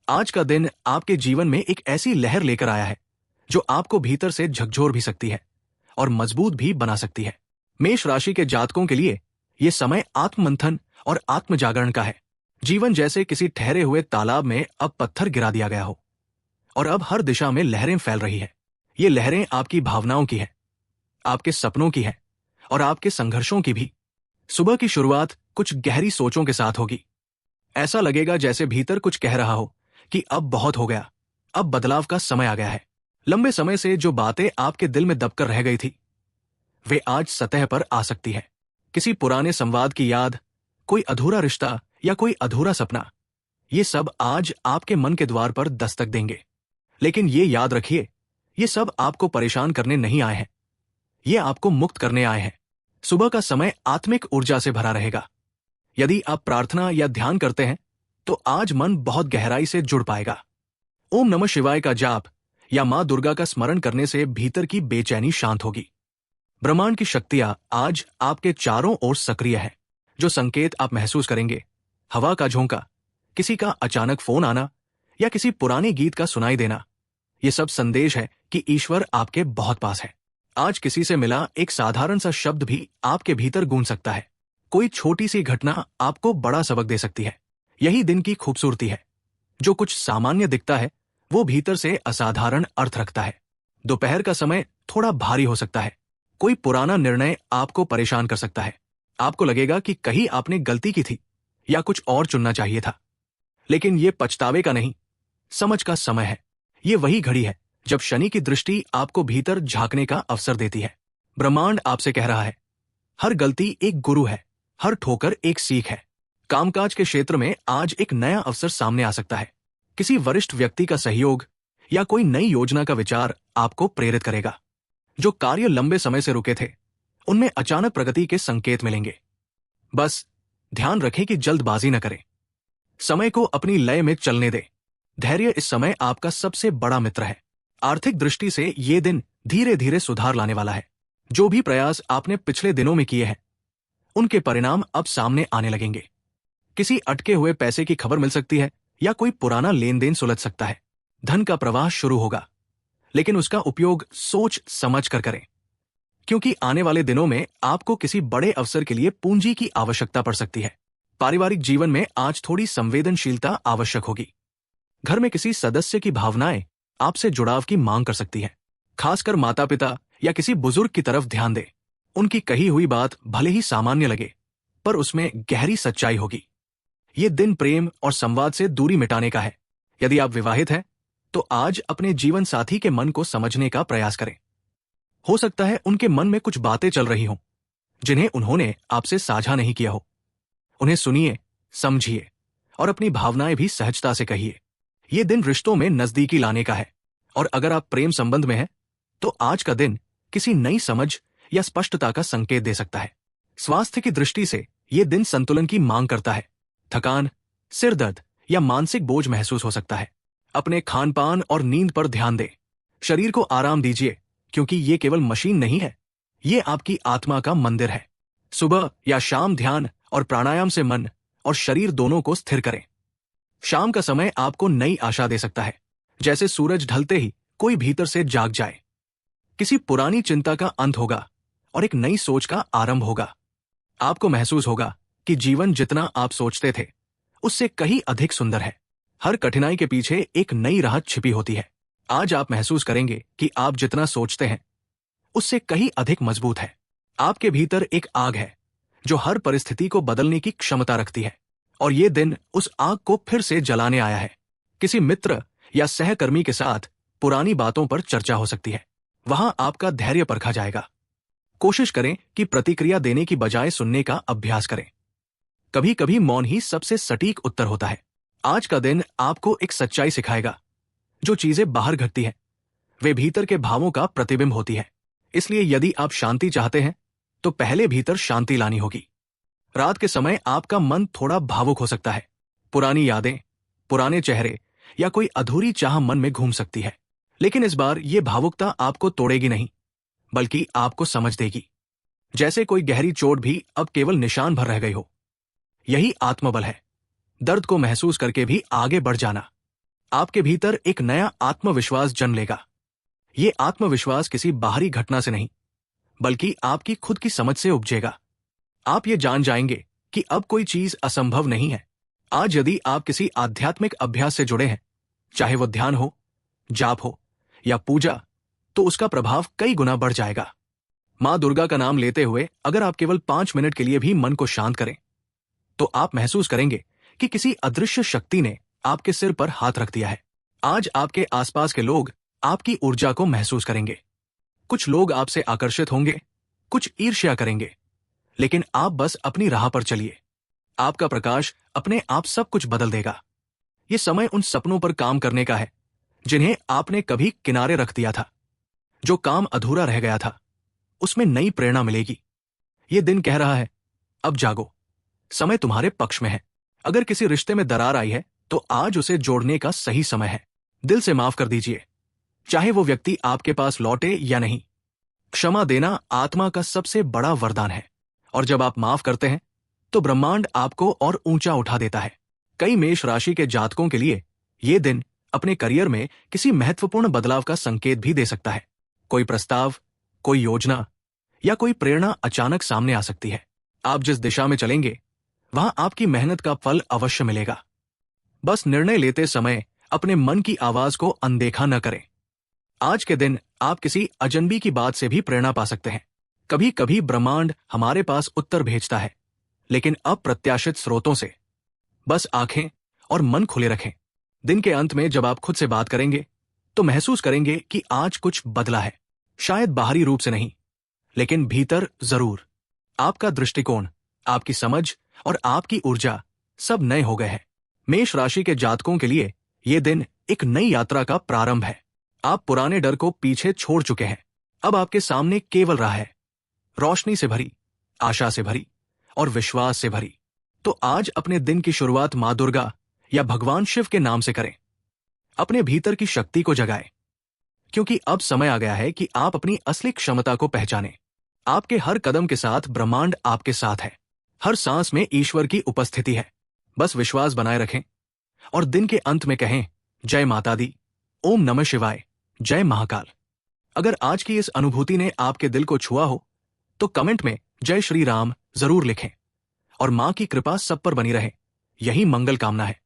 आज का दिन आपके जीवन में एक ऐसी लहर लेकर आया है जो आपको भीतर से झकझोर भी सकती है और मजबूत भी बना सकती है। मेष राशि के जातकों के लिए यह समय आत्ममंथन और आत्म जागरण का है। जीवन जैसे किसी ठहरे हुए तालाब में अब पत्थर गिरा दिया गया हो और अब हर दिशा में लहरें फैल रही है। ये लहरें आपकी भावनाओं की है, आपके सपनों की है और आपके संघर्षों की भी। सुबह की शुरुआत कुछ गहरी सोचों के साथ होगी। ऐसा लगेगा जैसे भीतर कुछ कह रहा हो कि अब बहुत हो गया, अब बदलाव का समय आ गया है। लंबे समय से जो बातें आपके दिल में दबकर रह गई थी वे आज सतह पर आ सकती है। किसी पुराने संवाद की याद, कोई अधूरा रिश्ता या कोई अधूरा सपना, ये सब आज आपके मन के द्वार पर दस्तक देंगे। लेकिन ये याद रखिए, ये सब आपको परेशान करने नहीं आए हैं, ये आपको मुक्त करने आए हैं। सुबह का समय आत्मिक ऊर्जा से भरा रहेगा। यदि आप प्रार्थना या ध्यान करते हैं तो आज मन बहुत गहराई से जुड़ पाएगा। ओम नमः शिवाय का जाप या मां दुर्गा का स्मरण करने से भीतर की बेचैनी शांत होगी। ब्रह्मांड की शक्तियां आज आपके चारों ओर सक्रिय है। जो संकेत आप महसूस करेंगे, हवा का झोंका, किसी का अचानक फोन आना या किसी पुराने गीत का सुनाई देना, ये सब संदेश है कि ईश्वर आपके बहुत पास है। आज किसी से मिला एक साधारण सा शब्द भी आपके भीतर गूंज सकता है। कोई छोटी सी घटना आपको बड़ा सबक दे सकती है। यही दिन की खूबसूरती है। जो कुछ सामान्य दिखता है वो भीतर से असाधारण अर्थ रखता है। दोपहर का समय थोड़ा भारी हो सकता है। कोई पुराना निर्णय आपको परेशान कर सकता है। आपको लगेगा कि कहीं आपने गलती की थी या कुछ और चुनना चाहिए था। लेकिन ये पछतावे का नहीं, समझ का समय है। ये वही घड़ी है जब शनि की दृष्टि आपको भीतर झांकने का अवसर देती है। ब्रह्मांड आपसे कह रहा है, हर गलती एक गुरु है, हर ठोकर एक सीख है। कामकाज के क्षेत्र में आज एक नया अवसर सामने आ सकता है। किसी वरिष्ठ व्यक्ति का सहयोग या कोई नई योजना का विचार आपको प्रेरित करेगा। जो कार्य लंबे समय से रुके थे उनमें अचानक प्रगति के संकेत मिलेंगे। बस ध्यान रखें कि जल्दबाजी न करें। समय को अपनी लय में चलने दें। धैर्य इस समय आपका सबसे बड़ा मित्र है। आर्थिक दृष्टि से ये दिन धीरे धीरे सुधार लाने वाला है। जो भी प्रयास आपने पिछले दिनों में किए हैं उनके परिणाम अब सामने आने लगेंगे। किसी अटके हुए पैसे की खबर मिल सकती है या कोई पुराना लेन देन सुलझ सकता है। धन का प्रवाह शुरू होगा, लेकिन उसका उपयोग सोच समझ कर करें, क्योंकि आने वाले दिनों में आपको किसी बड़े अवसर के लिए पूंजी की आवश्यकता पड़ सकती है। पारिवारिक जीवन में आज थोड़ी संवेदनशीलता आवश्यक होगी। घर में किसी सदस्य की भावनाएं आपसे जुड़ाव की मांग कर सकती है। खासकर माता पिता या किसी बुजुर्ग की तरफ ध्यान दें। उनकी कही हुई बात भले ही सामान्य लगे, पर उसमें गहरी सच्चाई होगी। ये दिन प्रेम और संवाद से दूरी मिटाने का है। यदि आप विवाहित हैं तो आज अपने जीवन साथी के मन को समझने का प्रयास करें। हो सकता है उनके मन में कुछ बातें चल रही हों जिन्हें उन्होंने आपसे साझा नहीं किया हो। उन्हें सुनिए, समझिए और अपनी भावनाएं भी सहजता से कहिए। ये दिन रिश्तों में नजदीकी लाने का है और अगर आप प्रेम संबंध में हैं तो आज का दिन किसी नई समझ या स्पष्टता का संकेत दे सकता है। स्वास्थ्य की दृष्टि से यह दिन संतुलन की मांग करता है। थकान, सिर दर्द या मानसिक बोझ महसूस हो सकता है। अपने खान पान और नींद पर ध्यान दें। शरीर को आराम दीजिए, क्योंकि ये केवल मशीन नहीं है, ये आपकी आत्मा का मंदिर है। सुबह या शाम ध्यान और प्राणायाम से मन और शरीर दोनों को स्थिर करें। शाम का समय आपको नई आशा दे सकता है, जैसे सूरज ढलते ही कोई भीतर से जाग जाए। किसी पुरानी चिंता का अंत होगा और एक नई सोच का आरंभ होगा। आपको महसूस होगा कि जीवन जितना आप सोचते थे उससे कहीं अधिक सुंदर है। हर कठिनाई के पीछे एक नई राहत छिपी होती है। आज आप महसूस करेंगे कि आप जितना सोचते हैं उससे कहीं अधिक मजबूत है। आपके भीतर एक आग है जो हर परिस्थिति को बदलने की क्षमता रखती है और ये दिन उस आग को फिर से जलाने आया है। किसी मित्र या सहकर्मी के साथ पुरानी बातों पर चर्चा हो सकती है। वहां आपका धैर्य परखा जाएगा। कोशिश करें कि प्रतिक्रिया देने की बजाय सुनने का अभ्यास करें। कभी कभी मौन ही सबसे सटीक उत्तर होता है। आज का दिन आपको एक सच्चाई सिखाएगा। जो चीजें बाहर घटती हैं वे भीतर के भावों का प्रतिबिंब होती है। इसलिए यदि आप शांति चाहते हैं तो पहले भीतर शांति लानी होगी। रात के समय आपका मन थोड़ा भावुक हो सकता है। पुरानी यादें, पुराने चेहरे या कोई अधूरी चाह मन में घूम सकती है। लेकिन इस बार ये भावुकता आपको तोड़ेगी नहीं, बल्कि आपको समझ देगी। जैसे कोई गहरी चोट भी अब केवल निशान भर रह गई हो। यही आत्मबल है, दर्द को महसूस करके भी आगे बढ़ जाना। आपके भीतर एक नया आत्मविश्वास जन्म लेगा। ये आत्मविश्वास किसी बाहरी घटना से नहीं, बल्कि आपकी खुद की समझ से उपजेगा। आप ये जान जाएंगे कि अब कोई चीज असंभव नहीं है। आज यदि आप किसी आध्यात्मिक अभ्यास से जुड़े हैं, चाहे वो ध्यान हो, जाप हो या पूजा, तो उसका प्रभाव कई गुना बढ़ जाएगा। मां दुर्गा का नाम लेते हुए अगर आप केवल 5 मिनट के लिए भी मन को शांत करें, तो आप महसूस करेंगे कि किसी अदृश्य शक्ति ने आपके सिर पर हाथ रख दिया है। आज आपके आसपास के लोग आपकी ऊर्जा को महसूस करेंगे। कुछ लोग आपसे आकर्षित होंगे, कुछ ईर्ष्या करेंगे, लेकिन आप बस अपनी राह पर चलिए। आपका प्रकाश अपने आप सब कुछ बदल देगा। ये समय उन सपनों पर काम करने का है जिन्हें आपने कभी किनारे रख दिया था। जो काम अधूरा रह गया था, उसमें नई प्रेरणा मिलेगी। ये दिन कह रहा है, अब जागो, समय तुम्हारे पक्ष में है। अगर किसी रिश्ते में दरार आई है, तो आज उसे जोड़ने का सही समय है। दिल से माफ कर दीजिए, चाहे वो व्यक्ति आपके पास लौटे या नहीं। क्षमा देना आत्मा का सबसे बड़ा वरदान है, और जब आप माफ करते हैं, तो ब्रह्मांड आपको और ऊंचा उठा देता है। कई मेष राशि के जातकों के लिए ये दिन अपने करियर में किसी महत्वपूर्ण बदलाव का संकेत भी दे सकता है। कोई प्रस्ताव, कोई योजना या कोई प्रेरणा अचानक सामने आ सकती है। आप जिस दिशा में चलेंगे, वहां आपकी मेहनत का फल अवश्य मिलेगा। बस निर्णय लेते समय अपने मन की आवाज को अनदेखा न करें। आज के दिन आप किसी अजनबी की बात से भी प्रेरणा पा सकते हैं। कभी कभी ब्रह्मांड हमारे पास उत्तर भेजता है, लेकिन अप्रत्याशित स्रोतों से। बस आंखें और मन खुले रखें। दिन के अंत में जब आप खुद से बात करेंगे, तो महसूस करेंगे कि आज कुछ बदला है। शायद बाहरी रूप से नहीं, लेकिन भीतर जरूर। आपका दृष्टिकोण, आपकी समझ और आपकी ऊर्जा सब नए हो गए हैं। मेष राशि के जातकों के लिए यह दिन एक नई यात्रा का प्रारंभ है। आप पुराने डर को पीछे छोड़ चुके हैं। अब आपके सामने केवल राह है, रोशनी से भरी, आशा से भरी और विश्वास से भरी। तो आज अपने दिन की शुरुआत मां दुर्गा या भगवान शिव के नाम से करें। अपने भीतर की शक्ति को जगाएं, क्योंकि अब समय आ गया है कि आप अपनी असली क्षमता को पहचानें। आपके हर कदम के साथ ब्रह्मांड आपके साथ है। हर सांस में ईश्वर की उपस्थिति है। बस विश्वास बनाए रखें और दिन के अंत में कहें, जय माता दी, ओम नमः शिवाय, जय महाकाल। अगर आज की इस अनुभूति ने आपके दिल को छुआ हो, तो कमेंट में जय श्री राम जरूर लिखें। और मां की कृपा सब पर बनी रहे, यही मंगल कामना है।